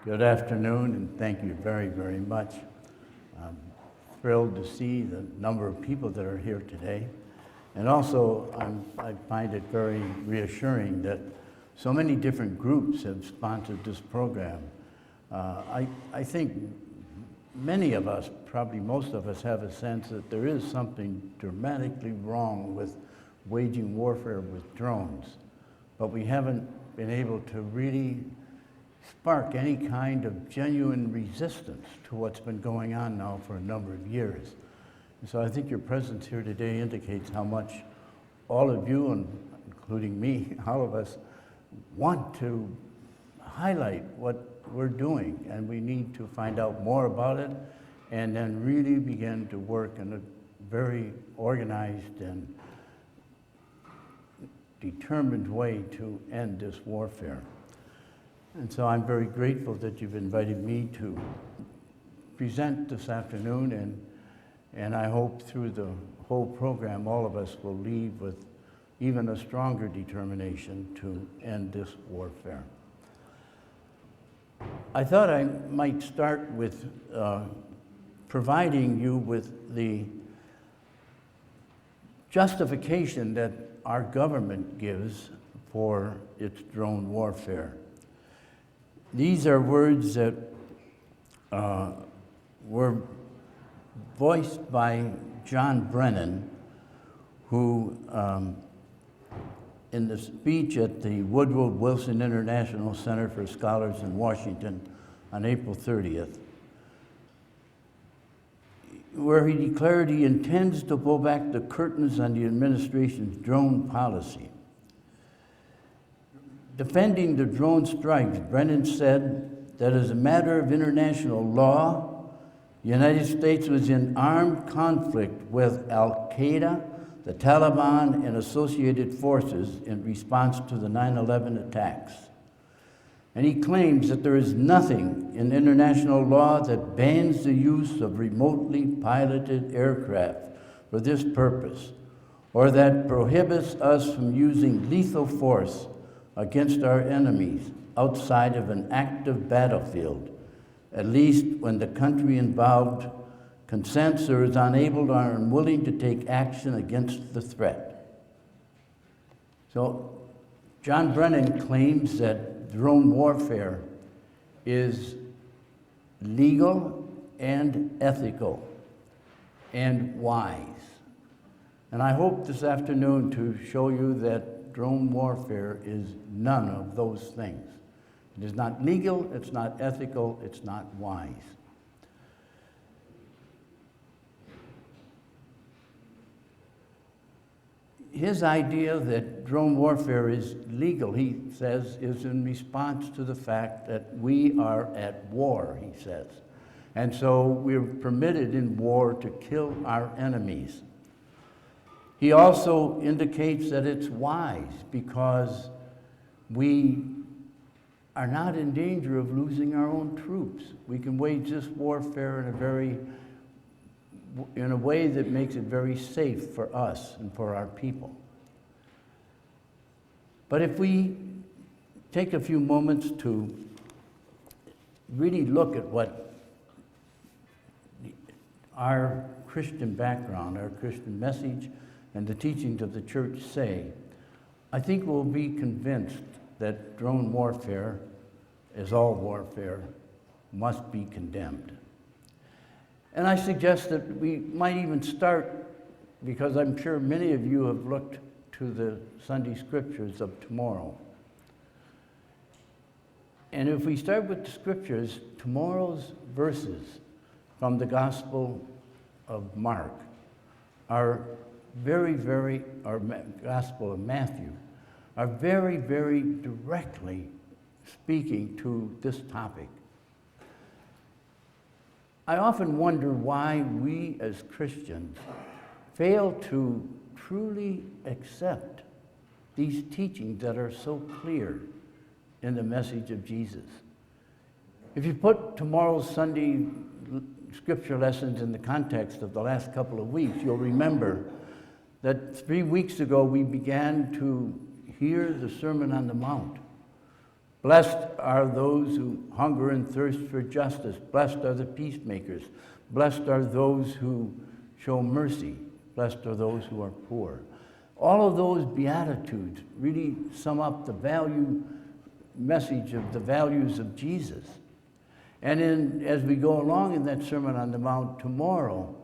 Good afternoon, and thank you very, very much. I'm thrilled to see the number of people that are here today. And also, I find it very reassuring that so many different groups have sponsored this program. I think many of us, probably most of us, have a sense that there is something dramatically wrong with waging warfare with drones, but we haven't been able to really spark any kind of genuine resistance to what's been going on now for a number of years. And so I think your presence here today indicates how much all of you, and including me, all of us, want to highlight what we're doing, and we need to find out more about it and then really begin to work in a very organized and determined way to end this warfare. And so I'm very grateful that you've invited me to present this afternoon, and I hope through the whole program all of us will leave with even a stronger determination to end this warfare. I thought I might start with providing you with the justification that our government gives for its drone warfare. These are words that were voiced by John Brennan, who in the speech at the Woodrow Wilson International Center for Scholars in Washington on April 30th, where he declared he intends to pull back the curtains on the administration's drone policy. Defending the drone strikes, Brennan said that as a matter of international law, the United States was in armed conflict with Al-Qaeda, the Taliban, and associated forces in response to the 9/11 attacks. And he claims that there is nothing in international law that bans the use of remotely piloted aircraft for this purpose, or that prohibits us from using lethal force against our enemies outside of an active battlefield, at least when the country involved consents or is unable or unwilling to take action against the threat. So John Brennan claims that drone warfare is legal and ethical and wise. And I hope this afternoon to show you that drone warfare is none of those things. It is not legal, it's not ethical, it's not wise. His idea that drone warfare is legal, he says, is in response to the fact that we are at war, he says. And so we're permitted in war to kill our enemies. He also indicates that it's wise because we are not in danger of losing our own troops. We can wage this warfare in a way that makes it very safe for us and for our people. But if we take a few moments to really look at what our Christian background, our Christian message, and the teachings of the church say, I think we'll be convinced that drone warfare, as all warfare, must be condemned. And I suggest that we might even start, because I'm sure many of you have looked to the Sunday scriptures of tomorrow. And if we start with the scriptures, tomorrow's verses from the Gospel of Mark are our Gospel of Matthew, are very, very directly speaking to this topic. I often wonder why we as Christians fail to truly accept these teachings that are so clear in the message of Jesus. If you put tomorrow's Sunday scripture lessons in the context of the last couple of weeks, you'll remember that 3 weeks ago we began to hear the Sermon on the Mount, Blessed are those who hunger and thirst for justice. Blessed are the peacemakers. Blessed are those who show mercy. Blessed are those who are poor. All of those Beatitudes really sum up the message of the values of Jesus. And as we go along in that Sermon on the Mount tomorrow,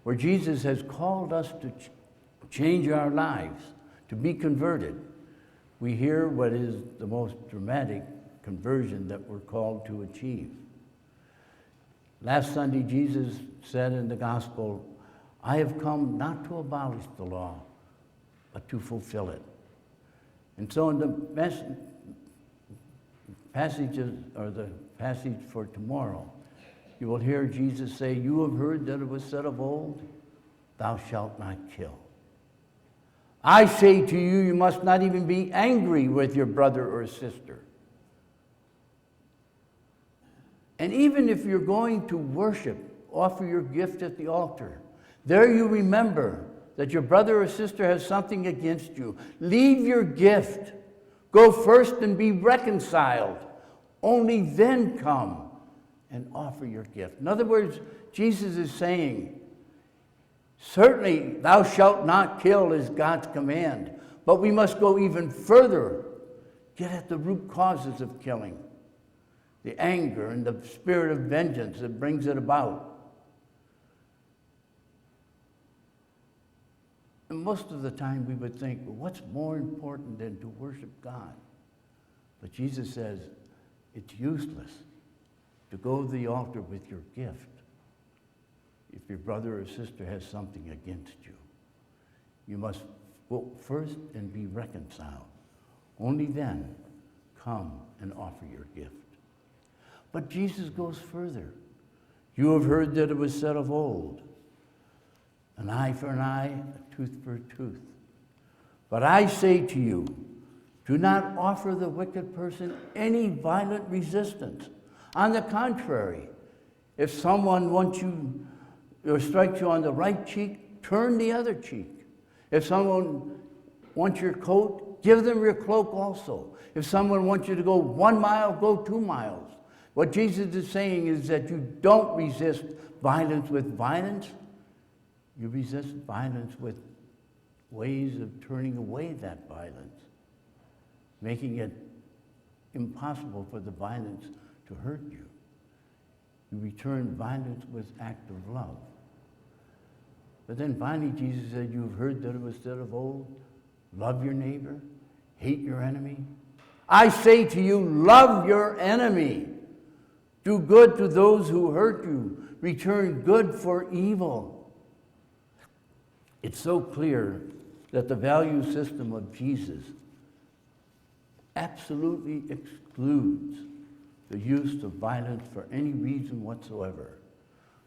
where Jesus has called us to change our lives, to be converted, we hear what is the most dramatic conversion that we're called to achieve. Last Sunday, Jesus said in the gospel, I have come not to abolish the law, but to fulfill it. And so in the passage for tomorrow, you will hear Jesus say, you have heard that it was said of old, thou shalt not kill. I say to you, you must not even be angry with your brother or sister. And even if you're going to worship, offer your gift at the altar, there you remember that your brother or sister has something against you. Leave your gift. Go first and be reconciled. Only then come and offer your gift. In other words, Jesus is saying, certainly thou shalt not kill is God's command, but we must go even further, get at the root causes of killing, the anger and the spirit of vengeance that brings it about. And most of the time we would think, well, what's more important than to worship God? But Jesus says, it's useless to go to the altar with your gift if your brother or sister has something against you. You must go first and be reconciled. Only then come and offer your gift. But Jesus goes further. You have heard that it was said of old, an eye for an eye, a tooth for a tooth. But I say to you, do not offer the wicked person any violent resistance. On the contrary, if someone wants you or strikes you on the right cheek, turn the other cheek. If someone wants your coat, give them your cloak also. If someone wants you to go 1 mile, go 2 miles. What Jesus is saying is that you don't resist violence with violence. You resist violence with ways of turning away that violence, making it impossible for the violence to hurt you. You return violence with act of love. But then finally Jesus said, you've heard that it was said of old, love your neighbor, hate your enemy. I say to you, love your enemy. Do good to those who hurt you. Return good for evil. It's so clear that the value system of Jesus absolutely excludes the use of violence for any reason whatsoever.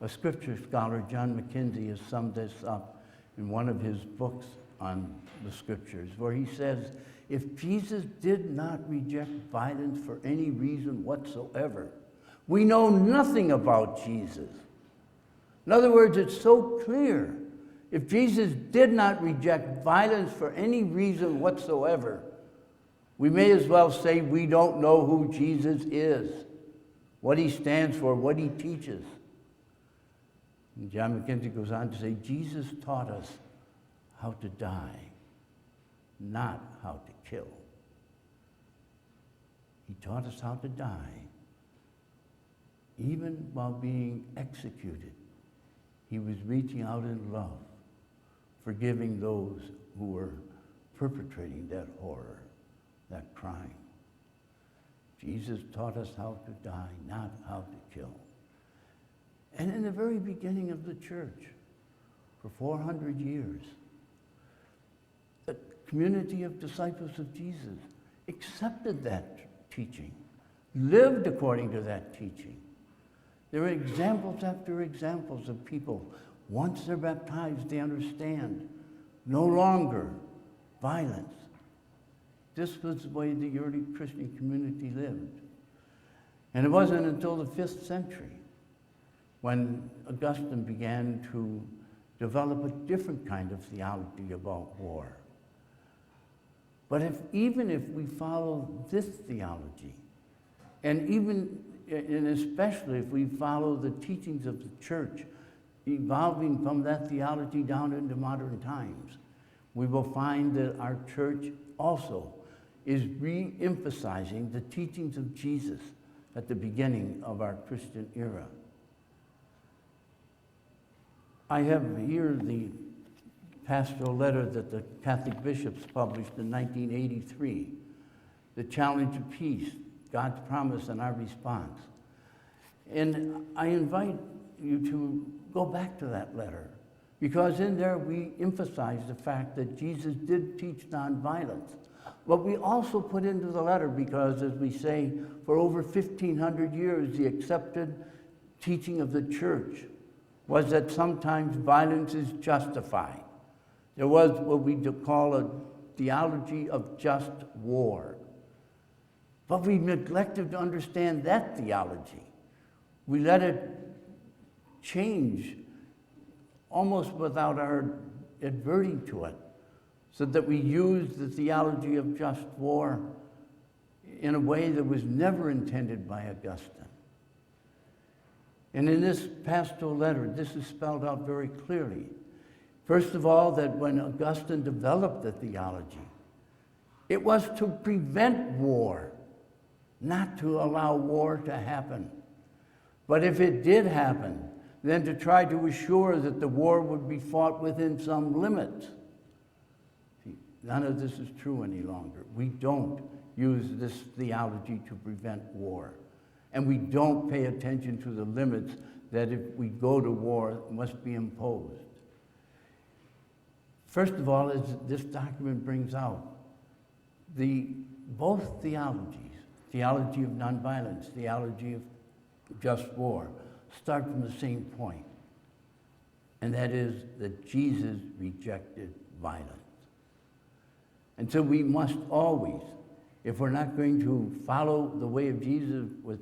A scripture scholar, John McKenzie, has summed this up in one of his books on the scriptures, where he says, if Jesus did not reject violence for any reason whatsoever, we know nothing about Jesus. In other words, it's so clear. If Jesus did not reject violence for any reason whatsoever, we may as well say we don't know who Jesus is, what he stands for, what he teaches. And John McKenzie goes on to say, Jesus taught us how to die, not how to kill. He taught us how to die. Even while being executed, he was reaching out in love, forgiving those who were perpetrating that horror, that crime. Jesus taught us how to die, not how to kill. And in the very beginning of the church, for 400 years, the community of disciples of Jesus accepted that teaching, lived according to that teaching. There are examples after examples of people, once they're baptized, they understand no longer violence. This was the way the early Christian community lived. And it wasn't until the 5th century when Augustine began to develop a different kind of theology about war. But even if we follow this theology, and especially if we follow the teachings of the church, evolving from that theology down into modern times, we will find that our church also is re-emphasizing the teachings of Jesus at the beginning of our Christian era. I have here the pastoral letter that the Catholic bishops published in 1983, The Challenge of Peace, God's Promise and Our Response. And I invite you to go back to that letter, because in there we emphasize the fact that Jesus did teach nonviolence. But we also put into the letter, because as we say, for over 1,500 years, the accepted teaching of the church was that sometimes violence is justified. There was what we call a theology of just war. But we neglected to understand that theology. We let it change almost without our adverting to it, so that we use the theology of just war in a way that was never intended by Augustine. And in this pastoral letter, this is spelled out very clearly. First of all, that when Augustine developed the theology, it was to prevent war, not to allow war to happen. But if it did happen, then to try to assure that the war would be fought within some limits. See, none of this is true any longer. We don't use this theology to prevent war. And we don't pay attention to the limits that if we go to war must be imposed. First of all, as this document brings out, both theologies, theology of nonviolence, theology of just war, start from the same point, and that is that Jesus rejected violence. And so we must always, if we're not going to follow the way of Jesus with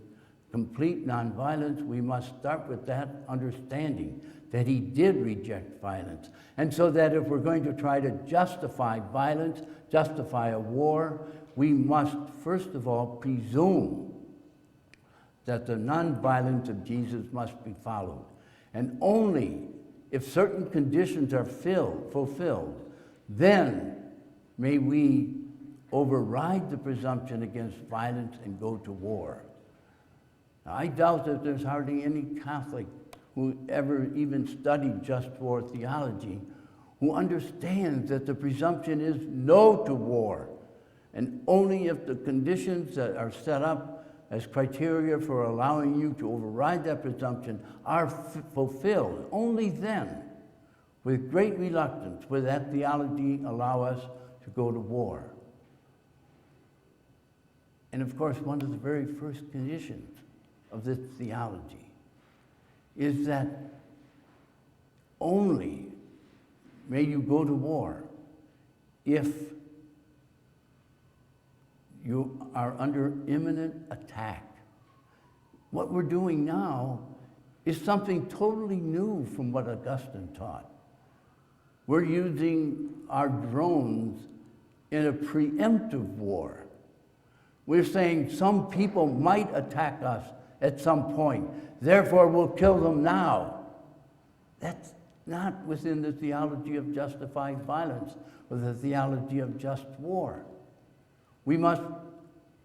complete nonviolence, we must start with that understanding that he did reject violence. And so that if we're going to try to justify violence, justify a war, we must first of all presume that the nonviolence of Jesus must be followed. And only if certain conditions are fulfilled, then may we override the presumption against violence and go to war. Now, I doubt that there's hardly any Catholic who ever even studied just war theology who understands that the presumption is no to war. And only if the conditions that are set up as criteria for allowing you to override that presumption are fulfilled, only then, with great reluctance, will that theology allow us to go to war. And of course, one of the very first conditions of this theology is that only may you go to war if you are under imminent attack. What we're doing now is something totally new from what Augustine taught. We're using our drones in a preemptive war. We're saying some people might attack us at some point, therefore we'll kill them now. That's not within the theology of justified violence or the theology of just war. We must,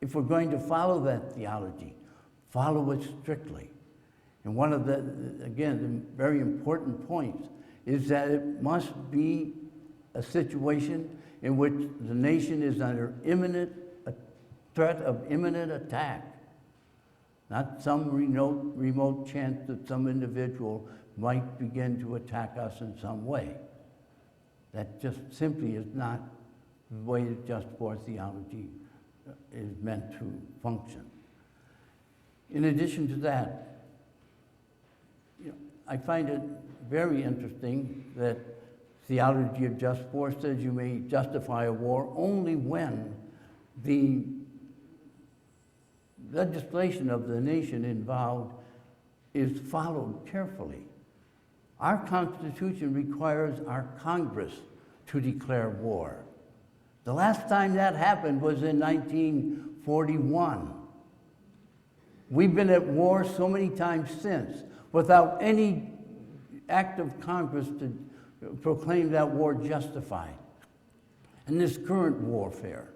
if we're going to follow that theology, follow it strictly. And one of the, again, the very important points is that it must be a situation in which the nation is under imminent threat of imminent attack, not some remote chance that some individual might begin to attack us in some way. That just simply is not the way that just war theology is meant to function. In addition to that, I find it very interesting that theology of just war says you may justify a war only when the legislation of the nation involved is followed carefully. Our Constitution requires our Congress to declare war. The last time that happened was in 1941. We've been at war so many times since without any act of Congress to proclaim that war justified. And this current warfare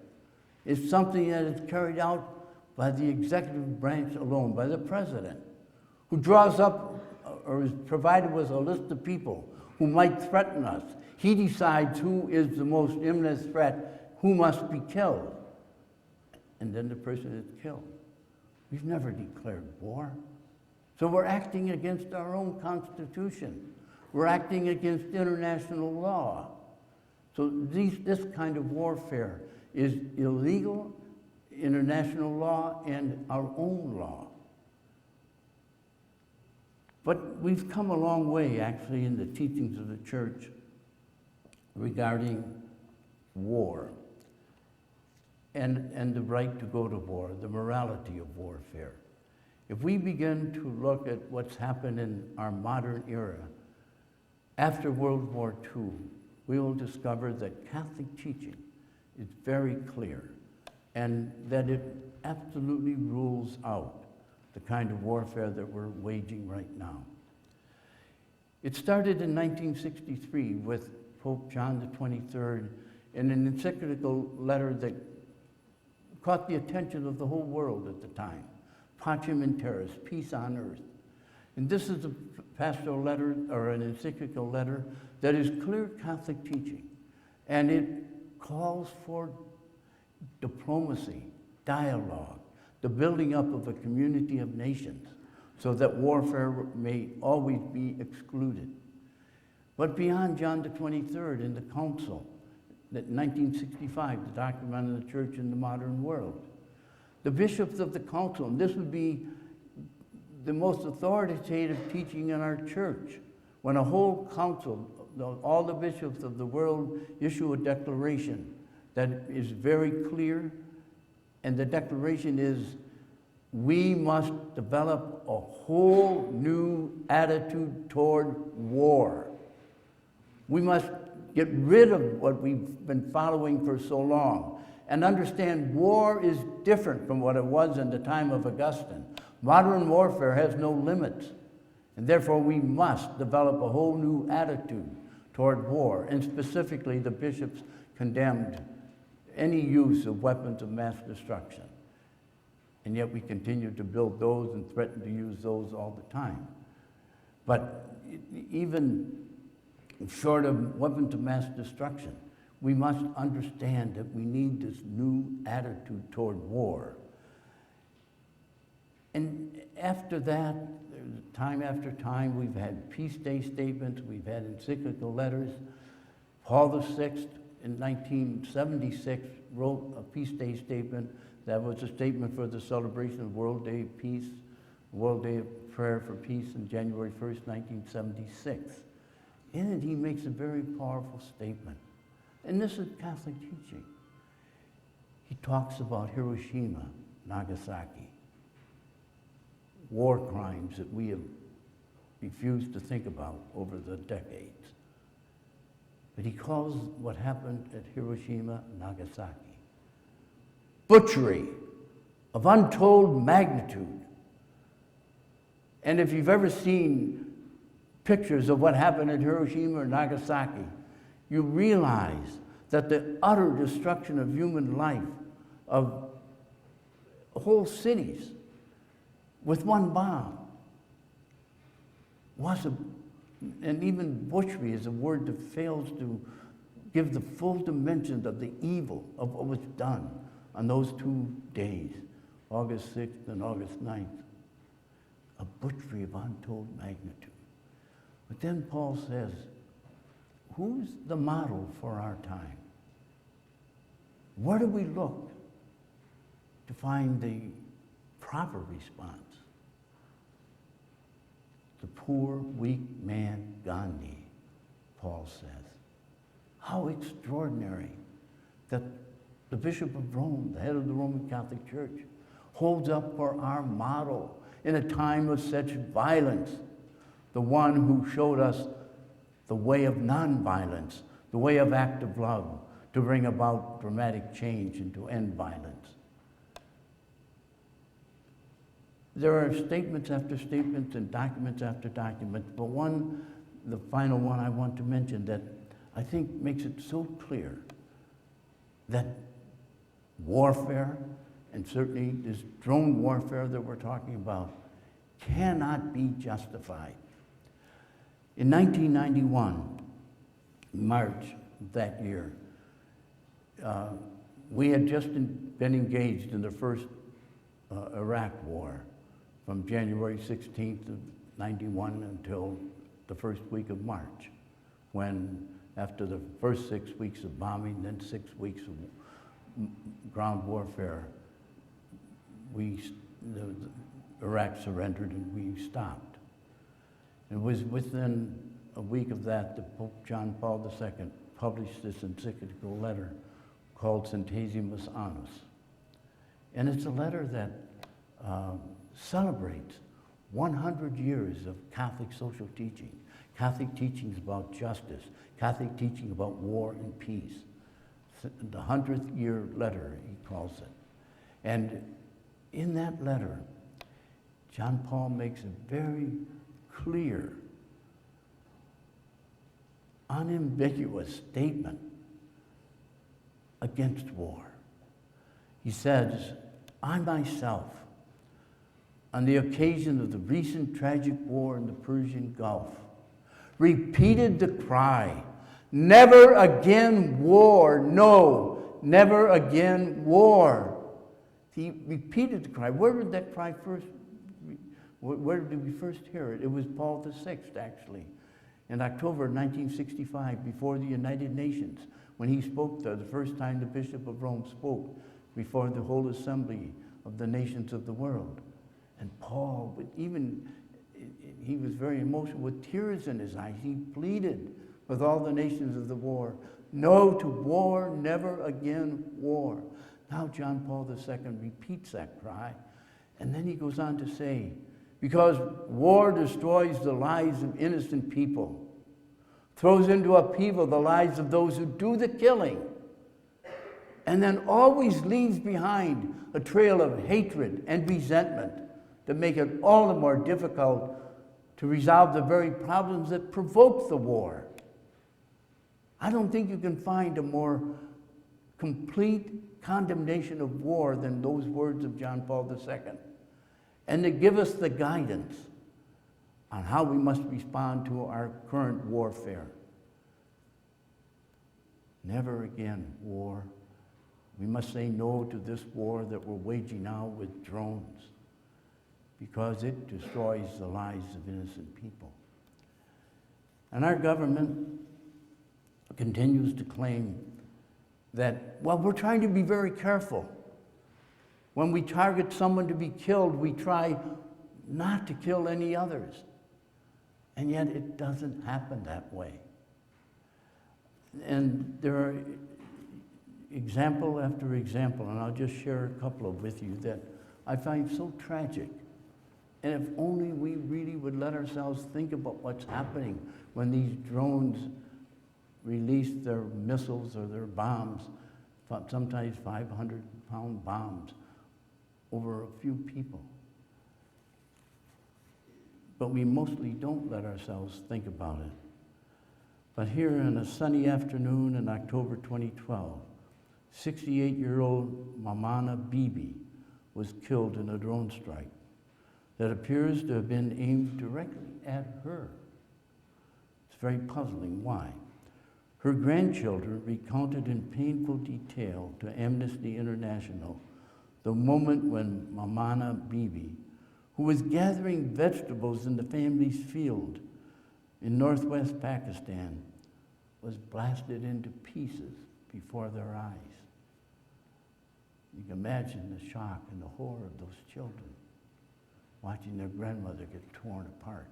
is something that is carried out by the executive branch alone, by the president, who draws up or is provided with a list of people who might threaten us. He decides who is the most imminent threat, who must be killed. And then the person is killed. We've never declared war. So we're acting against our own Constitution. We're acting against international law. So this kind of warfare is illegal, international law, and our own law. But we've come a long way, actually, in the teachings of the church regarding war and the right to go to war, the morality of warfare. If we begin to look at what's happened in our modern era, after World War II, we will discover that Catholic teaching is very clear and that it absolutely rules out the kind of warfare that we're waging right now. It started in 1963 with Pope John XXIII in an encyclical letter that caught the attention of the whole world at the time, Pacem in Terris, peace on earth. And this is a pastoral letter, or an encyclical letter, that is clear Catholic teaching. And it calls for diplomacy, dialogue, the building up of a community of nations so that warfare may always be excluded. But beyond John XXIII in the Council, that 1965, the Document of the Church in the Modern World, the bishops of the Council, and this would be the most authoritative teaching in our church, when a whole council, all the bishops of the world issue a declaration that is very clear, and the declaration is, we must develop a whole new attitude toward war. We must get rid of what we've been following for so long and understand war is different from what it was in the time of Augustine. Modern warfare has no limits, and therefore we must develop a whole new attitude toward war, and specifically the bishops condemned any use of weapons of mass destruction. And yet we continue to build those and threaten to use those all the time. But even short of weapons of mass destruction, we must understand that we need this new attitude toward war. And after that, time after time, we've had peace day statements, we've had encyclical letters. Paul VI in 1976 wrote a peace day statement that was a statement for the celebration of World Day of Peace, World Day of Prayer for Peace on January 1st, 1976. In it, he makes a very powerful statement. And this is Catholic teaching. He talks about Hiroshima, Nagasaki, war crimes that we have refused to think about over the decades. But he calls what happened at Hiroshima, Nagasaki, butchery of untold magnitude. And if you've ever seen pictures of what happened at Hiroshima or Nagasaki, you realize that the utter destruction of human life, of whole cities, with one bomb, and even butchery is a word that fails to give the full dimensions of the evil of what was done on those 2 days, August 6th and August 9th. A butchery of untold magnitude. But then Paul says, who's the model for our time? Where do we look to find the proper response? The poor, weak man Gandhi, Paul says. How extraordinary that the Bishop of Rome, the head of the Roman Catholic Church, holds up for our model in a time of such violence, the one who showed us the way of nonviolence, the way of active love, to bring about dramatic change and to end violence. There are statements after statements and documents after documents, but the final one I want to mention that I think makes it so clear that warfare, and certainly this drone warfare that we're talking about, cannot be justified. In 1991, March of that year, we had just been engaged in the first Iraq war from January 16th of 91 until the first week of March, when after the first 6 weeks of bombing, then 6 weeks of ground warfare, Iraq surrendered and we stopped. It was within a week of that that Pope John Paul II published this encyclical letter called Centesimus Annus. And it's a letter that celebrates 100 years of Catholic social teaching, Catholic teachings about justice, Catholic teaching about war and peace. The 100th year letter, he calls it. And in that letter, John Paul makes a very clear, unambiguous statement against war. He says, I myself, on the occasion of the recent tragic war in the Persian Gulf, repeated the cry, never again war, no, never again war. He repeated the cry. Where did that cry first, where did we first hear it? It was Paul VI, actually, in October 1965, before the United Nations, when he spoke there, the first time the Bishop of Rome spoke before the whole assembly of the nations of the world. And Paul, he was very emotional, with tears in his eyes. He pleaded with all the nations of the war, no to war, never again war. Now John Paul II repeats that cry, and then he goes on to say, because war destroys the lives of innocent people, throws into upheaval the lives of those who do the killing, and then always leaves behind a trail of hatred and resentment that make it all the more difficult to resolve the very problems that provoke the war. I don't think you can find a more complete condemnation of war than those words of John Paul II. And to give us the guidance on how we must respond to our current warfare. Never again war. We must say no to this war that we're waging now with drones, because it destroys the lives of innocent people. And our government continues to claim that, well, we're trying to be very careful. When we target someone to be killed, we try not to kill any others. And yet it doesn't happen that way. And there are example after example, and I'll just share a couple of with you that I find so tragic. And if only we really would let ourselves think about what's happening when these drones release their missiles or their bombs, sometimes 500-pound bombs, over a few people. But we mostly don't let ourselves think about it. But here on a sunny afternoon in October 2012, 68-year-old Mamana Bibi was killed in a drone strike that appears to have been aimed directly at her. It's very puzzling. Why? Her grandchildren recounted in painful detail to Amnesty International the moment when Mamana Bibi, who was gathering vegetables in the family's field in northwest Pakistan, was blasted into pieces before their eyes. You can imagine the shock and the horror of those children watching their grandmother get torn apart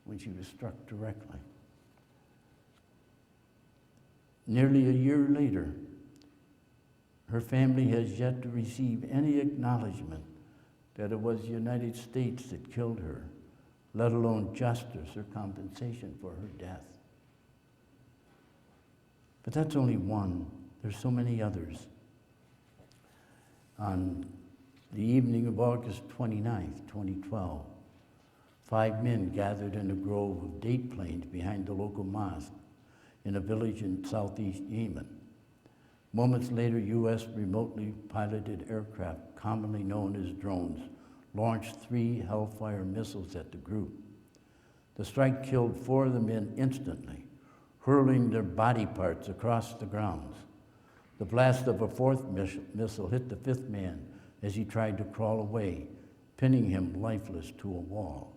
when she was struck directly. Nearly a year later, her family has yet to receive any acknowledgement that it was the United States that killed her, let alone justice or compensation for her death. But that's only one. There's so many others. On the evening of August 29th, 2012, 5 men gathered in a grove of date planes behind the local mosque in a village in southeast Yemen. Moments later, U.S. remotely piloted aircraft, commonly known as drones, launched 3 Hellfire missiles at the group. The strike killed 4 of the men instantly, hurling their body parts across the grounds. The blast of a 4th missile hit the 5th man as he tried to crawl away, pinning him lifeless to a wall.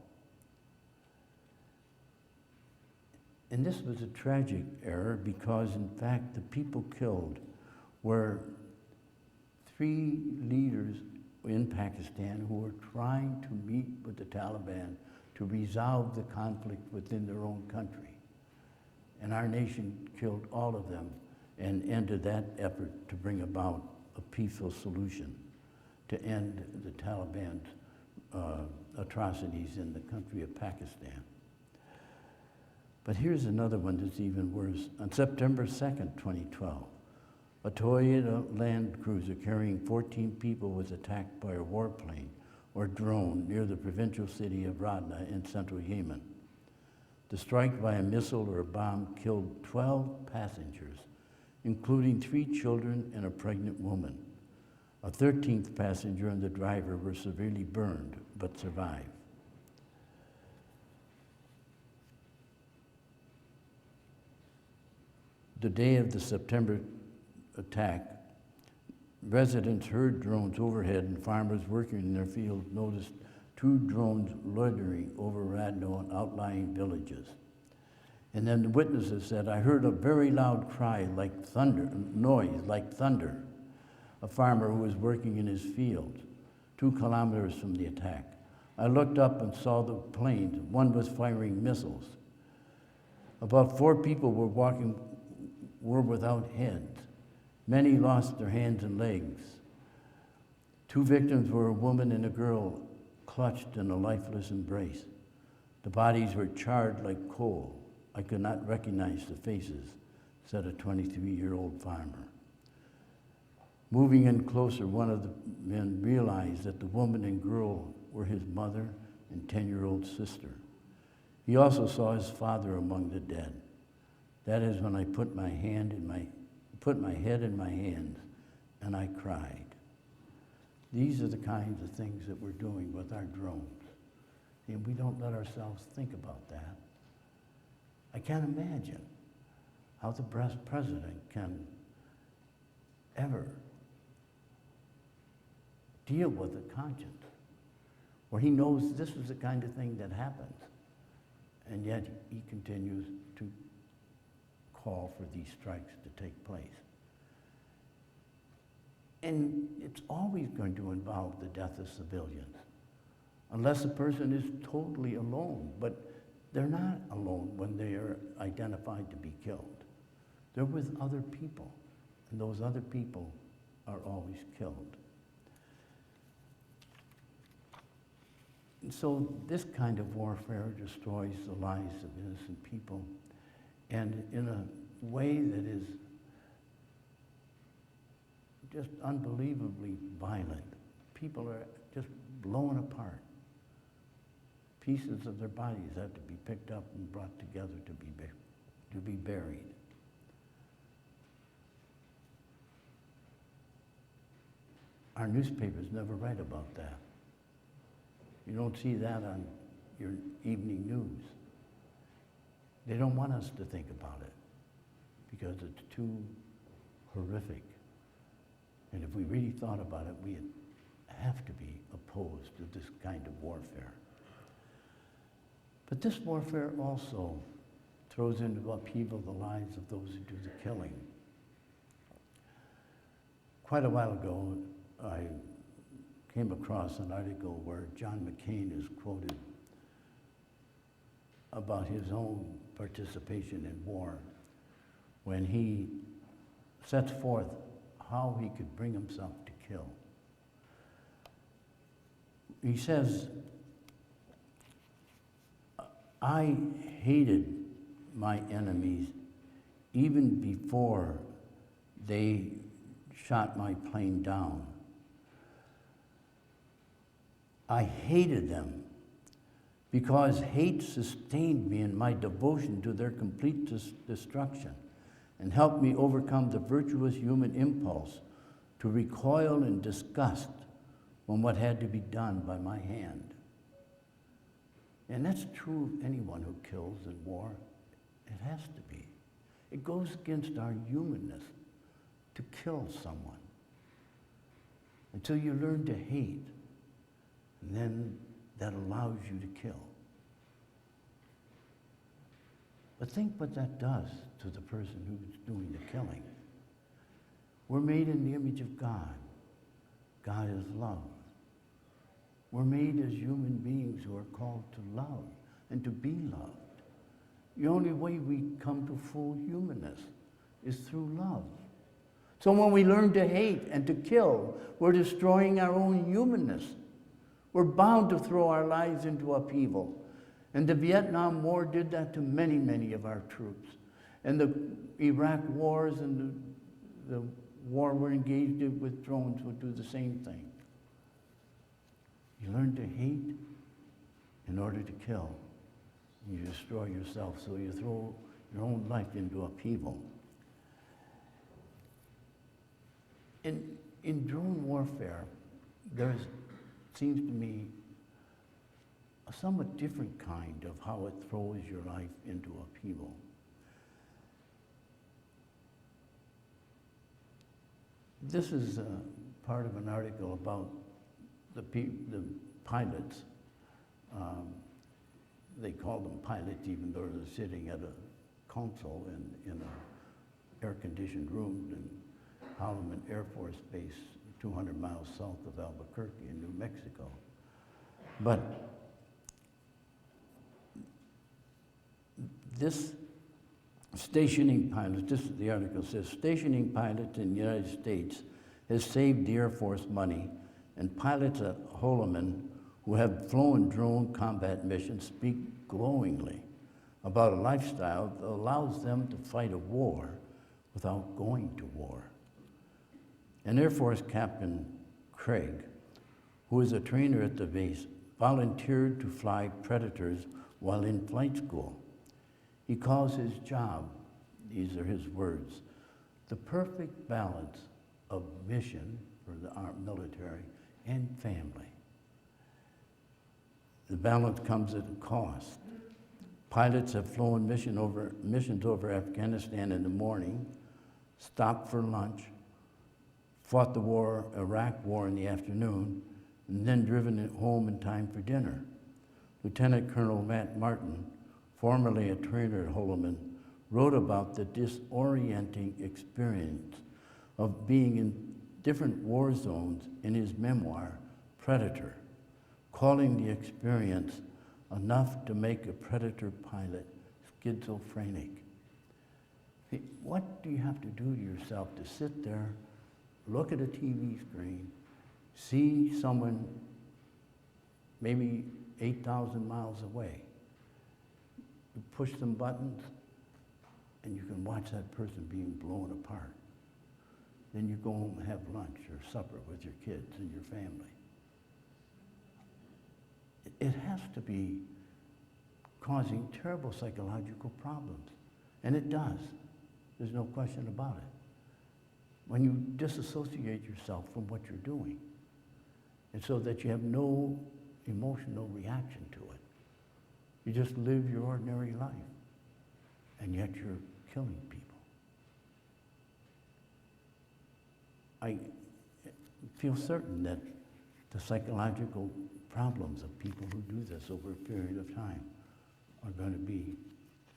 And this was a tragic error because, in fact, the people killed were 3 leaders in Pakistan who were trying to meet with the Taliban to resolve the conflict within their own country. And our nation killed all of them and ended that effort to bring about a peaceful solution to end the Taliban's atrocities in the country of Pakistan. But here's another one that's even worse. On September 2nd, 2012, a Toyota Land Cruiser carrying 14 people was attacked by a warplane or drone near the provincial city of Radna in central Yemen. The strike by a missile or a bomb killed 12 passengers, including 3 children and a pregnant woman. A 13th passenger and the driver were severely burned but survived. The day of the September attack, residents heard drones overhead and farmers working in their fields noticed 2 drones loitering over Radno and outlying villages. And then the witnesses said, "I heard a very loud cry like thunder, noise like thunder." A farmer who was working in his field, 2 kilometers from the attack. "I looked up and saw the planes. One was firing missiles. About 4 people were without heads. Many lost their hands and legs. 2 victims were a woman and a girl clutched in a lifeless embrace. The bodies were charred like coal. I could not recognize the faces," said a 23-year-old farmer. Moving in closer, one of the men realized that the woman and girl were his mother and 10-year-old sister. He also saw his father among the dead. "That is when I put my head in my hands and I cried." These are the kinds of things that we're doing with our drones. And we don't let ourselves think about that. I can't imagine how the president can ever deal with a conscience where he knows this is the kind of thing that happens, and yet he continues to call for these strikes to take place. And it's always going to involve the death of civilians, unless a person is totally alone. But they're not alone when they are identified to be killed. They're with other people, and those other people are always killed. And so this kind of warfare destroys the lives of innocent people, and in a way that is just unbelievably violent. People are just blown apart. Pieces of their bodies have to be picked up and brought together to be buried. Our newspapers never write about that. You don't see that on your evening news. They don't want us to think about it because it's too horrific. And if we really thought about it, we have to be opposed to this kind of warfare. But this warfare also throws into upheaval the lives of those who do the killing. Quite a while ago, I came across an article where John McCain is quoted about his own participation in war when he sets forth how he could bring himself to kill. He says, "I hated my enemies even before they shot my plane down. I hated them because hate sustained me in my devotion to their complete destruction and helped me overcome the virtuous human impulse to recoil in disgust from what had to be done by my hand. And that's true of anyone who kills in war. It has to be. It goes against our humanness to kill someone until you learn to hate, and then that allows you to kill. But think what that does to the person who's doing the killing. We're made in the image of God. God is love. We're made as human beings who are called to love and to be loved. The only way we come to full humanness is through love. So when we learn to hate and to kill, we're destroying our own humanness. We're bound to throw our lives into upheaval. And the Vietnam War did that to many, many of our troops. And the Iraq wars and the war we're engaged in with drones will do the same thing. You learn to hate in order to kill. You destroy yourself, so you throw your own life into upheaval. In drone warfare, there seems to me a somewhat different kind of how it throws your life into upheaval. This is part of an article about the pilots. They call them pilots even though they're sitting at a console in an air-conditioned room in Holloman Air Force Base, 200 miles south of Albuquerque in New Mexico. But this stationing pilot, the article says, stationing pilots in the United States has saved the Air Force money, and pilots at Holloman who have flown drone combat missions speak glowingly about a lifestyle that allows them to fight a war without going to war. And Air Force Captain Craig, who is a trainer at the base, volunteered to fly Predators while in flight school. He calls his job, these are his words, the perfect balance of mission for the armed military and family. The balance comes at a cost. Pilots have flown missions over Afghanistan in the morning, stopped for lunch, fought the Iraq war in the afternoon, and then driven home in time for dinner. Lieutenant Colonel Matt Martin, formerly a trainer at Holloman, wrote about the disorienting experience of being in different war zones in his memoir, Predator, calling the experience enough to make a Predator pilot schizophrenic. What do you have to do to yourself to sit there, look at a TV screen, see someone maybe 8,000 miles away? You push some buttons, and you can watch that person being blown apart. Then you go home and have lunch or supper with your kids and your family. It has to be causing terrible psychological problems. And it does. There's no question about it. When you disassociate yourself from what you're doing, and so that you have no emotional reaction to it. You just live your ordinary life, and yet you're killing people. I feel certain that the psychological problems of people who do this over a period of time are going to be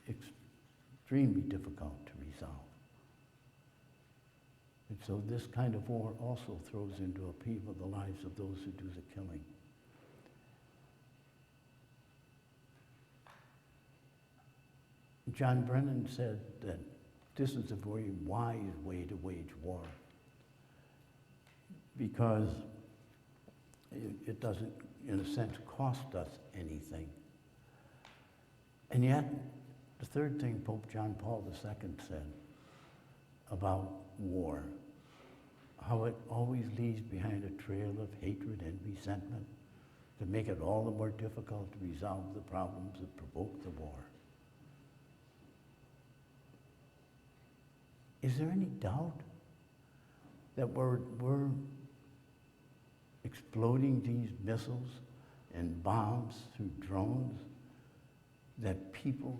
extremely difficult to resolve. And so this kind of war also throws into upheaval the lives of those who do the killing. John Brennan said that this is a very wise way to wage war because it doesn't, in a sense, cost us anything. And yet, the third thing Pope John Paul II said about war, how it always leaves behind a trail of hatred and resentment to make it all the more difficult to resolve the problems that provoke the war. Is there any doubt that we're exploding these missiles and bombs through drones, that people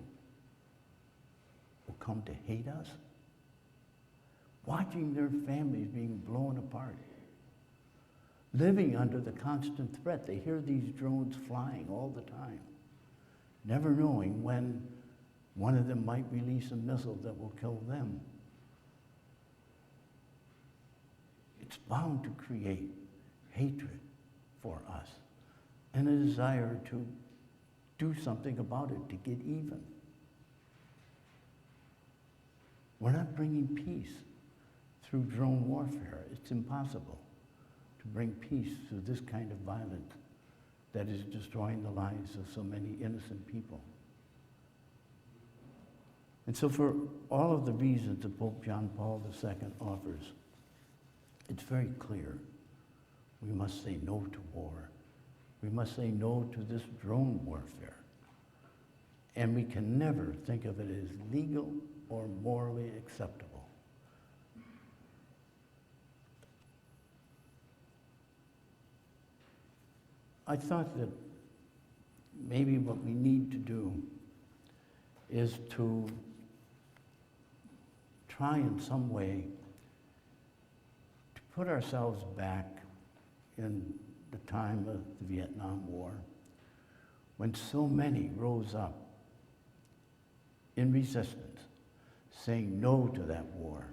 will come to hate us? Watching their families being blown apart, living under the constant threat. They hear these drones flying all the time, never knowing when one of them might release a missile that will kill them. It's bound to create hatred for us and a desire to do something about it, to get even. We're not bringing peace through drone warfare. It's impossible to bring peace through this kind of violence that is destroying the lives of so many innocent people. And so for all of the reasons that Pope John Paul II offers, it's very clear. We must say no to war. We must say no to this drone warfare. And we can never think of it as legal or morally acceptable. I thought that maybe what we need to do is to try in some way to put ourselves back in the time of the Vietnam War, when so many rose up in resistance, saying no to that war,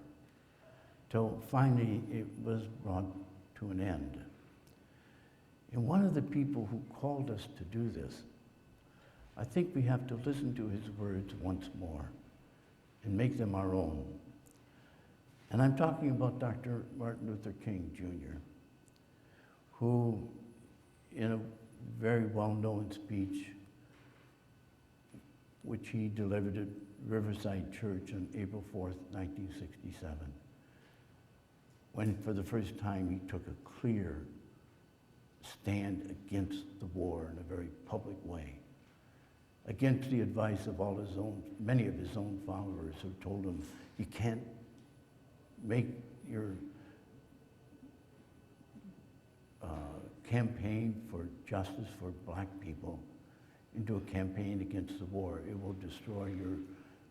till finally it was brought to an end. And one of the people who called us to do this, I think we have to listen to his words once more and make them our own. And I'm talking about Dr. Martin Luther King, Jr., who, in a very well-known speech, which he delivered at Riverside Church on April 4th, 1967, when for the first time he took a clear stand against the war in a very public way, against the advice of many of his own followers who told him, you can't make your campaign for justice for black people into a campaign against the war. It will destroy your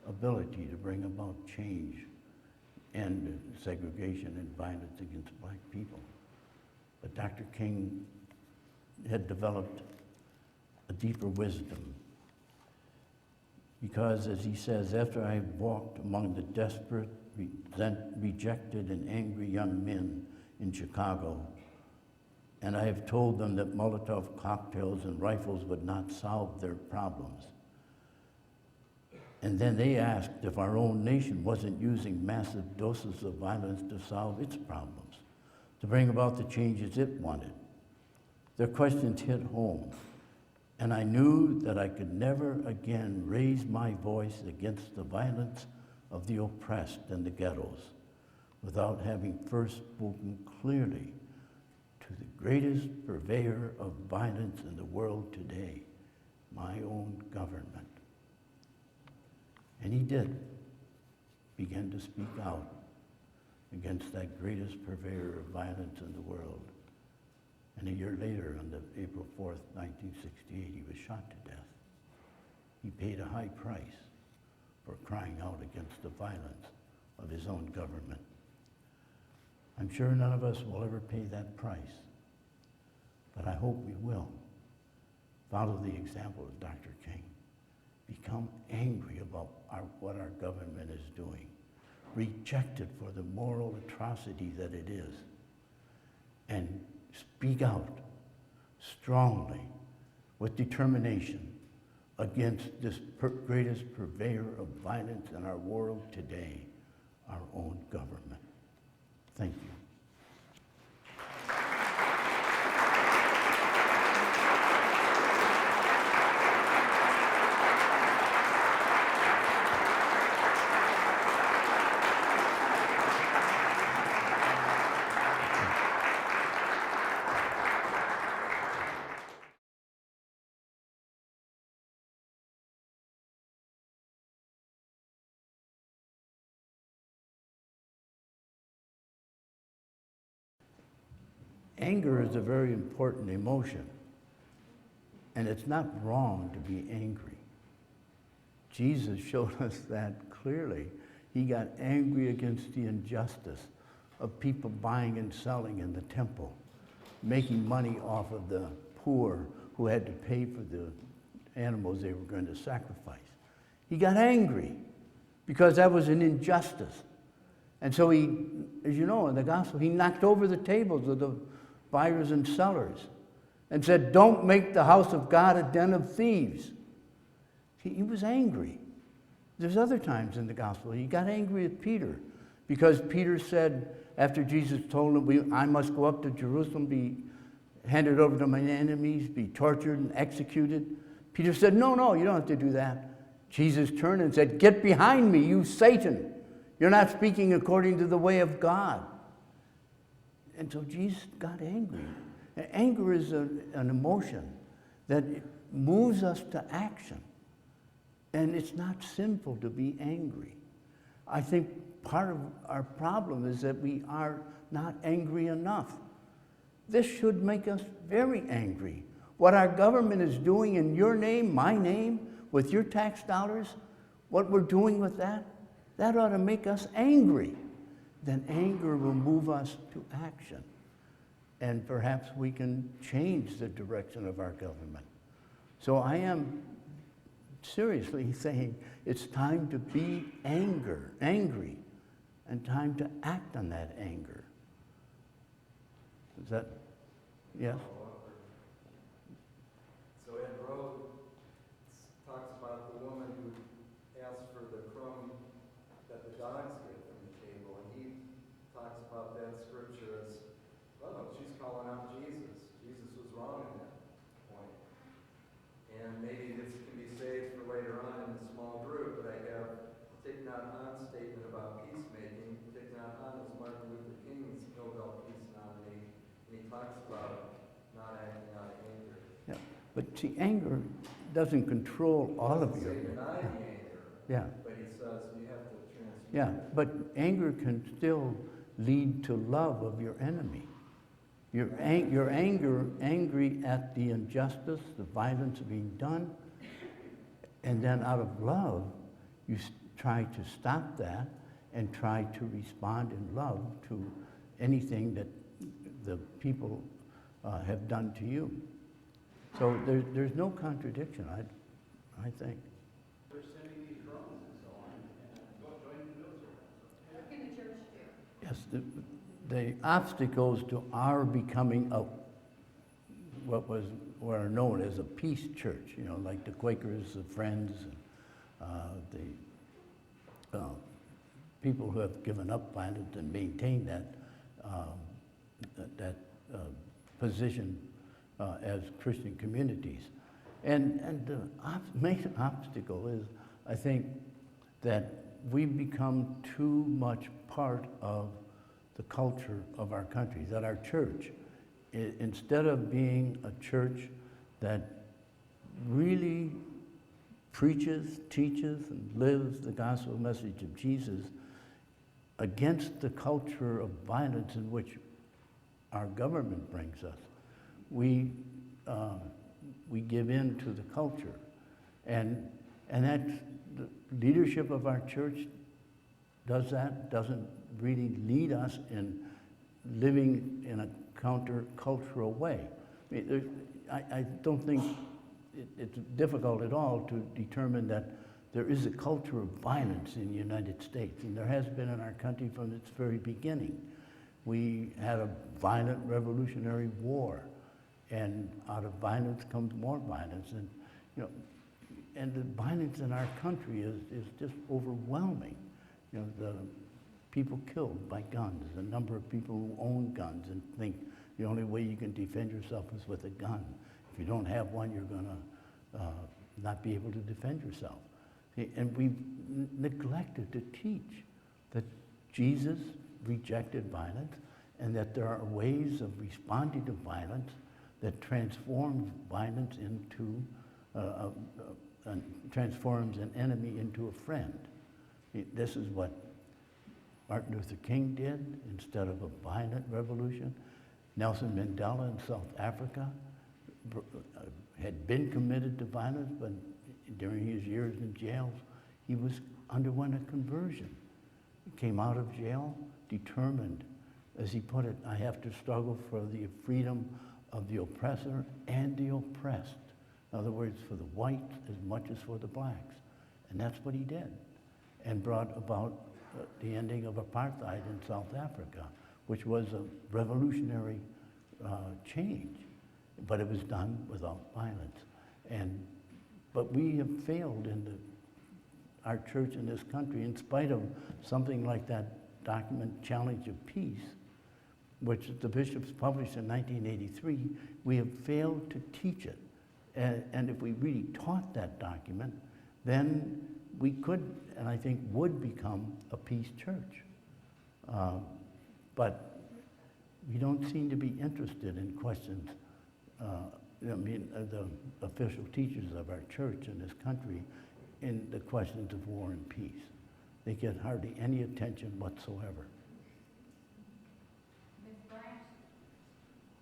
ability to bring about change and segregation and violence against black people. But Dr. King had developed a deeper wisdom, because, as he says, after I walked among the desperate, rejected, and angry young men in Chicago, and I have told them that Molotov cocktails and rifles would not solve their problems. And then they asked if our own nation wasn't using massive doses of violence to solve its problems, to bring about the changes it wanted. Their questions hit home, and I knew that I could never again raise my voice against the violence of the oppressed and the ghettos without having first spoken clearly to the greatest purveyor of violence in the world today, my own government. And he did begin to speak out against that greatest purveyor of violence in the world. And a year later, on the April 4th, 1968, he was shot to death. He paid a high price for crying out against the violence of his own government. I'm sure none of us will ever pay that price, but I hope we will follow the example of Dr. King. Become angry about what our government is doing. Reject it for the moral atrocity that it is. And speak out strongly, with determination, against this greatest purveyor of violence in our world today, our own government. Thank you. Anger is a very important emotion. And it's not wrong to be angry. Jesus showed us that clearly. He got angry against the injustice of people buying and selling in the temple, making money off of the poor who had to pay for the animals they were going to sacrifice. He got angry because that was an injustice. And so he, as you know in the gospel, he knocked over the tables of the buyers and sellers and said, "Don't make the house of God a den of thieves." He was angry. There's other times in the gospel he got angry at Peter because Peter said, after Jesus told him, I must go up to Jerusalem, be handed over to my enemies, be tortured and executed. Peter said, no, you don't have to do that. Jesus turned and said, "Get behind me, you Satan. You're not speaking according to the way of God." And so Jesus got angry. And anger is an emotion that moves us to action. And it's not sinful to be angry. I think part of our problem is that we are not angry enough. This should make us very angry. What our government is doing in your name, my name, with your tax dollars, what we're doing with that ought to make us angry. Then anger will move us to action. And perhaps we can change the direction of our government. So I am seriously saying it's time to be angry, and time to act on that anger. Is that, yes? So Ed Rowe talks about the woman who asked for the crumb that the dogs get from the table, and he talks about that scripture as, well, no, she's calling out Jesus. Jesus was wrong in that point. And maybe this can be saved for later on in a small group, but I have Thich Nhat Hanh's statement about peacemaking. Thich Nhat Hanh was Martin Luther King's Nobel Peace nominee, and he talks about not acting out of anger. Yeah, but see, anger doesn't control all of your... Deny the anger. Yeah. But he says you have to transmute. Yeah, but anger can still lead to love of your enemy. You're angry at the injustice, the violence being done, and then out of love, you try to stop that and try to respond in love to anything that the people have done to you. So there's no contradiction, I think. We're sending these drones and so on, and joining the military. What can the church do? Yes, the obstacles to our becoming what are known as a peace church, you know, like the Quakers, the Friends, and the people who have given up violence and maintained that position as Christian communities. And the main obstacle is, I think, that we become too much part of the culture of our country, that our church, instead of being a church that really preaches, teaches, and lives the gospel message of Jesus against the culture of violence in which our government brings us, we give in to the culture. And that's the leadership of our church doesn't really lead us in living in a counter-cultural way. I don't think it's difficult at all to determine that there is a culture of violence in the United States, and there has been in our country from its very beginning. We had a violent revolutionary war, and out of violence comes more violence, and you know, and the violence in our country is just overwhelming. You know, the people killed by guns, the number of people who own guns and think the only way you can defend yourself is with a gun. If you don't have one, you're going to not be able to defend yourself. And we've neglected to teach that Jesus rejected violence and that there are ways of responding to violence that transforms violence into, transforms an enemy into a friend. This is what Martin Luther King did instead of a violent revolution. Nelson Mandela in South Africa had been committed to violence, but during his years in jails, he underwent a conversion. He came out of jail determined, as he put it, I have to struggle for the freedom of the oppressor and the oppressed. In other words, for the whites as much as for the blacks. And that's what he did, and brought about the ending of apartheid in South Africa, which was a revolutionary change, but it was done without violence. But we have failed in our church in this country, in spite of something like that document, Challenge of Peace, which the bishops published in 1983, we have failed to teach it. And if we really taught that document, then we could, and I think would, become a peace church. But we don't seem to be interested in questions. The official teachers of our church in this country, in the questions of war and peace. They get hardly any attention whatsoever. Ms. Branch,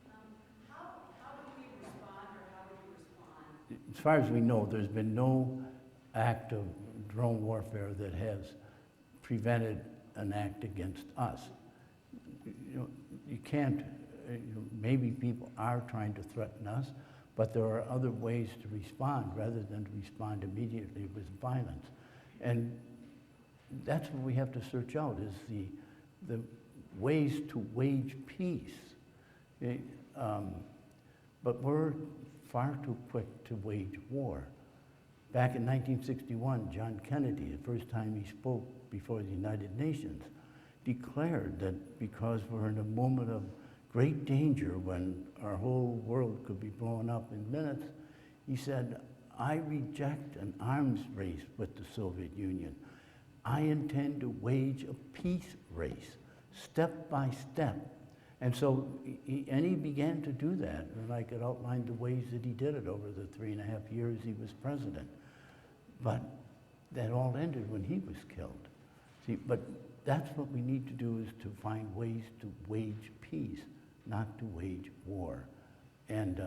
how do we respond, or how do you respond? As far as we know, there's been no act of drone warfare that has prevented an act against us. You can't, maybe people are trying to threaten us, but there are other ways to respond rather than to respond immediately with violence. And that's what we have to search out, is the ways to wage peace. But we're far too quick to wage war. Back in 1961, John Kennedy, the first time he spoke before the United Nations, declared that because we're in a moment of great danger when our whole world could be blown up in minutes, he said, I reject an arms race with the Soviet Union. I intend to wage a peace race, step by step. And so he began to do that, and I could outline the ways that he did it over the 3.5 years he was president. But that all ended when he was killed. See, but that's what we need to do, is to find ways to wage peace, not to wage war. And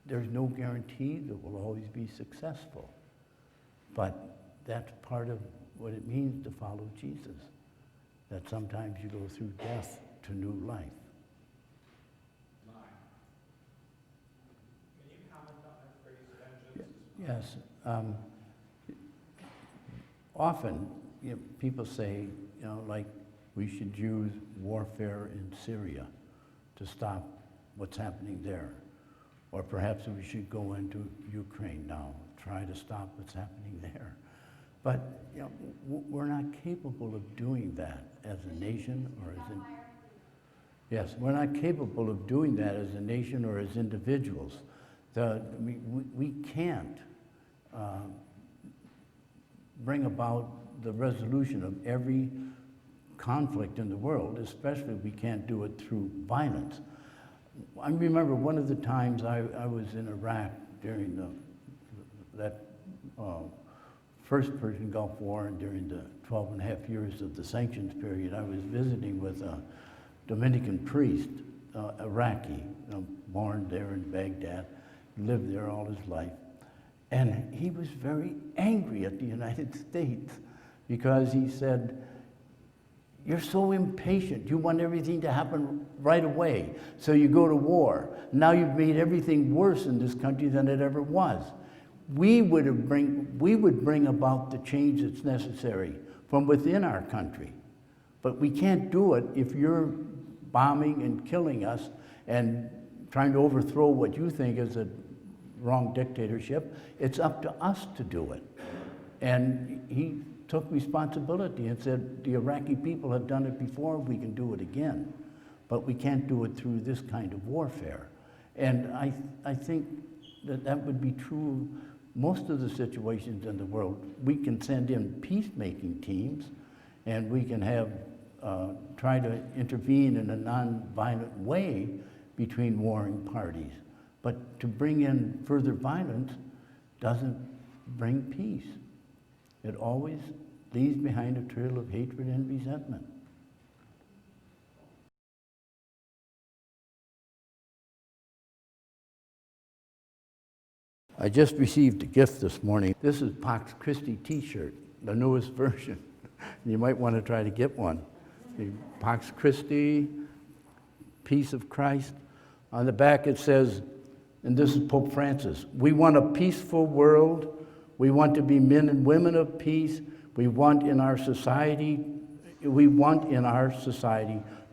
there's no guarantee that we'll always be successful. But that's part of what it means to follow Jesus, that sometimes you go through death to new life. Can you comment on that phrase, vengeance? Yes. Often, people say, like, we should use warfare in Syria to stop what's happening there. Or perhaps we should go into Ukraine now, try to stop what's happening there. But we're not capable of doing that as a nation or as an... Yes, we're not capable of doing that as a nation or as individuals. We can't bring about the resolution of every conflict in the world, especially we can't do it through violence. I remember one of the times I was in Iraq during that first Persian Gulf War, and during the 12.5 years of the sanctions period. I was visiting with a Dominican priest, Iraqi, born there in Baghdad, lived there all his life. And he was very angry at the United States because he said, you're so impatient. You want everything to happen right away, so you go to war. Now you've made everything worse in this country than it ever was. We would bring about the change that's necessary from within our country. But we can't do it if you're bombing and killing us and trying to overthrow what you think is a wrong dictatorship. It's up to us to do it. And he took responsibility and said, the Iraqi people have done it before, we can do it again. But we can't do it through this kind of warfare. And I think that would be true of most of the situations in the world. We can send in peacemaking teams, and we can have try to intervene in a non-violent way between warring parties. But to bring in further violence doesn't bring peace. It always leaves behind a trail of hatred and resentment. I just received a gift this morning. This is Pax Christi t-shirt, the newest version. You might want to try to get one. The Pax Christi, Peace of Christ. On the back it says, and this is Pope Francis, we want a peaceful world. We want to be men and women of peace. We want in our society,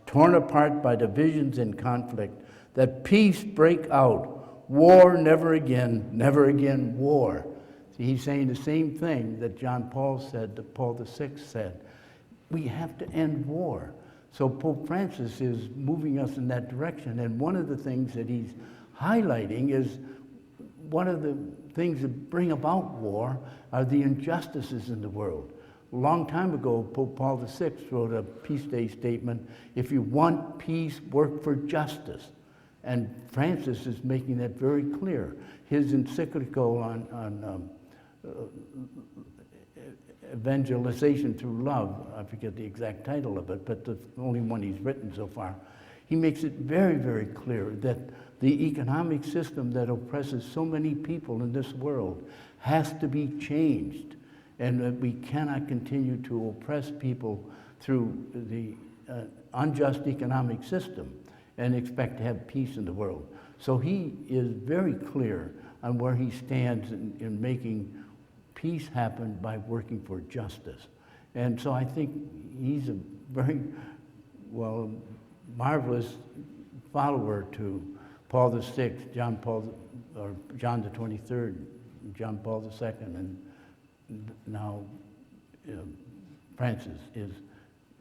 torn apart by divisions and conflict, that peace break out. War, never again war. See, he's saying the same thing that John Paul said, that Paul VI said. We have to end war. So Pope Francis is moving us in that direction. And one of the things that he's highlighting is one of the things that bring about war are the injustices in the world. A long time ago, Pope Paul VI wrote a Peace Day statement, if you want peace, work for justice. And Francis is making that very clear. His encyclical on evangelization through love, I forget the exact title of it, but the only one he's written so far, he makes it very, very clear that the economic system that oppresses so many people in this world has to be changed, and that we cannot continue to oppress people through the unjust economic system and expect to have peace in the world. So he is very clear on where he stands in making peace happen by working for justice. And so I think he's a very, marvelous follower to Paul VI, John the 23rd, John Paul II, and now Francis is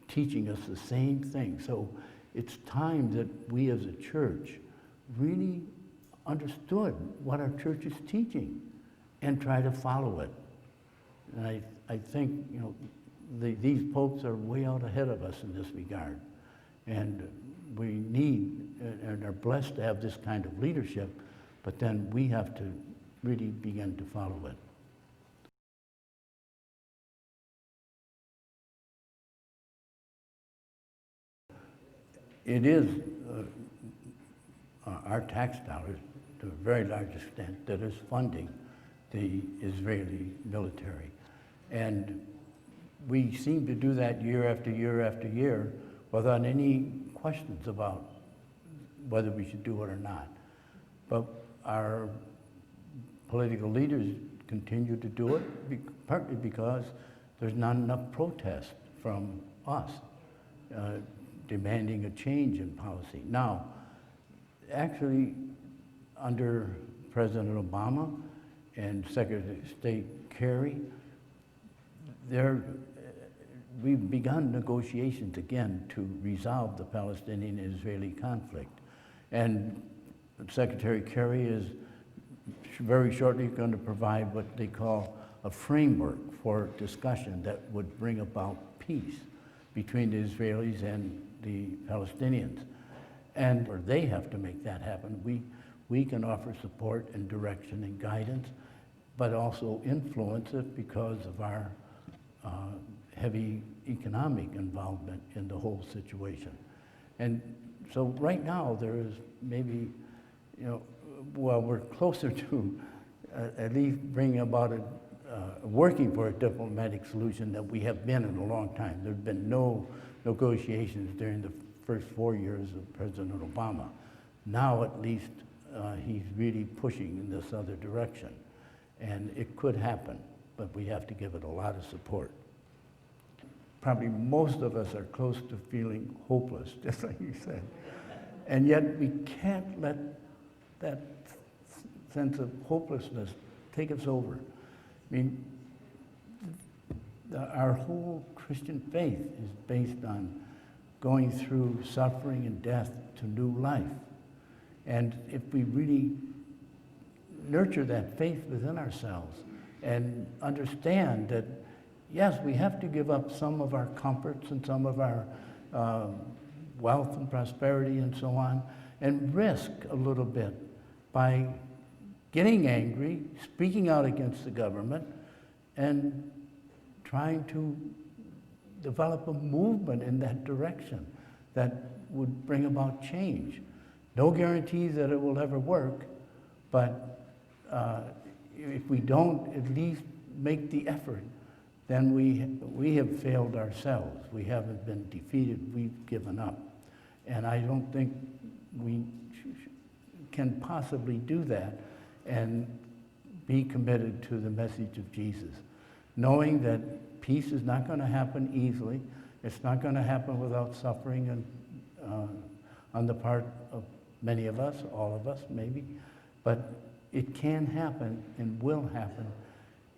teaching us the same thing. So it's time that we as a church really understood what our church is teaching and try to follow it. And I think, these popes are way out ahead of us in this regard. And we need and are blessed to have this kind of leadership, but then we have to really begin to follow it. It is our tax dollars, to a very large extent, that is funding the Israeli military. And we seem to do that year after year after year without any questions about whether we should do it or not. But our political leaders continue to do it, partly because there's not enough protest from us demanding a change in policy. Now, actually, under President Obama and Secretary of State Kerry, we've begun negotiations again to resolve the Palestinian-Israeli conflict. And Secretary Kerry is very shortly going to provide what they call a framework for discussion that would bring about peace between the Israelis and the Palestinians. And they have to make that happen. We can offer support and direction and guidance, but also influence it because of our heavy economic involvement in the whole situation. And so right now there is maybe, we're closer to at least bringing about working for a diplomatic solution that we have been in a long time. There have been no negotiations during the first 4 years of President Obama. Now at least he's really pushing in this other direction. And it could happen, but we have to give it a lot of support. Probably most of us are close to feeling hopeless, just like you said. And yet we can't let that sense of hopelessness take us over. I mean, our whole Christian faith is based on going through suffering and death to new life. And if we really nurture that faith within ourselves and understand that, yes, we have to give up some of our comforts and some of our wealth and prosperity and so on, and risk a little bit by getting angry, speaking out against the government, and trying to develop a movement in that direction that would bring about change. No guarantee that it will ever work, but if we don't at least make the effort, then we have failed ourselves. We haven't been defeated, we've given up. And I don't think we can possibly do that and be committed to the message of Jesus, knowing that peace is not going to happen easily. It's not going to happen without suffering and, on the part of many of us, all of us maybe, but it can happen and will happen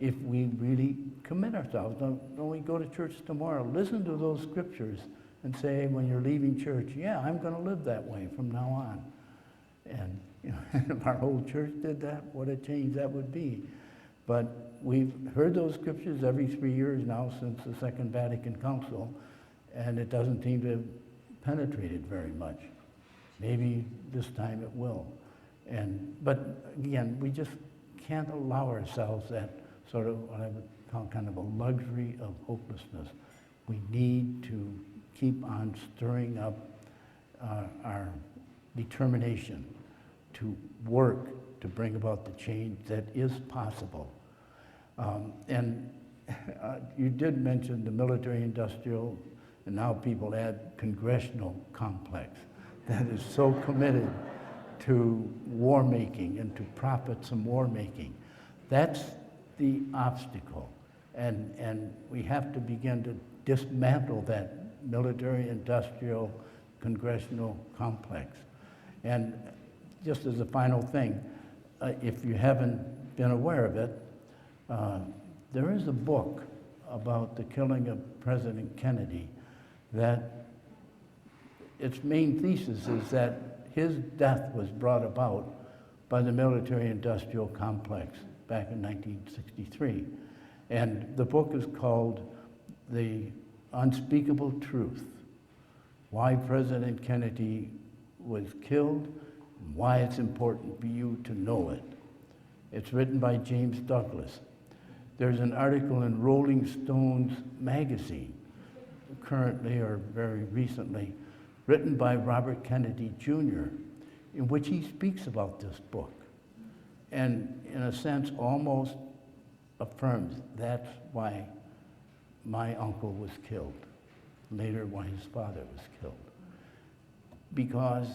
if we really commit ourselves. Don't we go to church tomorrow? Listen to those scriptures and say when you're leaving church, yeah, I'm going to live that way from now on. And you know, if our whole church did that, what a change that would be. But we've heard those scriptures every 3 years now since the Second Vatican Council, and it doesn't seem to have penetrated very much. Maybe this time it will. But again, we just can't allow ourselves that sort of what I would call kind of a luxury of hopelessness. We need to keep on stirring up our determination to work to bring about the change that is possible. You did mention the military-industrial, and now people add congressional complex that is so committed to war-making and to profits from war-making. That's the obstacle. And we have to begin to dismantle that military-industrial congressional complex. And just as a final thing, if you haven't been aware of it, there is a book about the killing of President Kennedy that its main thesis is that his death was brought about by the military-industrial complex back in 1963. And the book is called The Unspeakable Truth: Why President Kennedy Was Killed, and Why It's Important for You to Know It. It's written by James Douglas. There's an article in Rolling Stones magazine, currently or very recently, written by Robert Kennedy Jr., in which he speaks about this book and, in a sense, almost affirms that's why my uncle was killed, later why his father was killed, because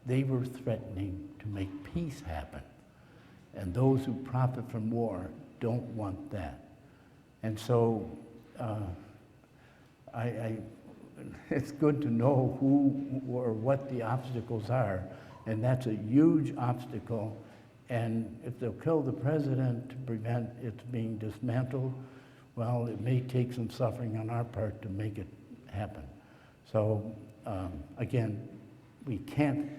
they were threatening to make peace happen. And those who profit from war don't want that. And so it's good to know who or what the obstacles are, and that's a huge obstacle. And if they'll kill the president to prevent it being dismantled, well, it may take some suffering on our part to make it happen. So again, we can't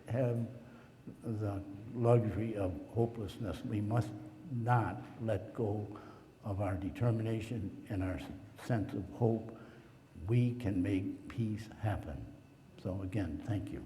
have the luxury of hopelessness. We must not let go of our determination and our sense of hope. We can make peace happen. So again, thank you.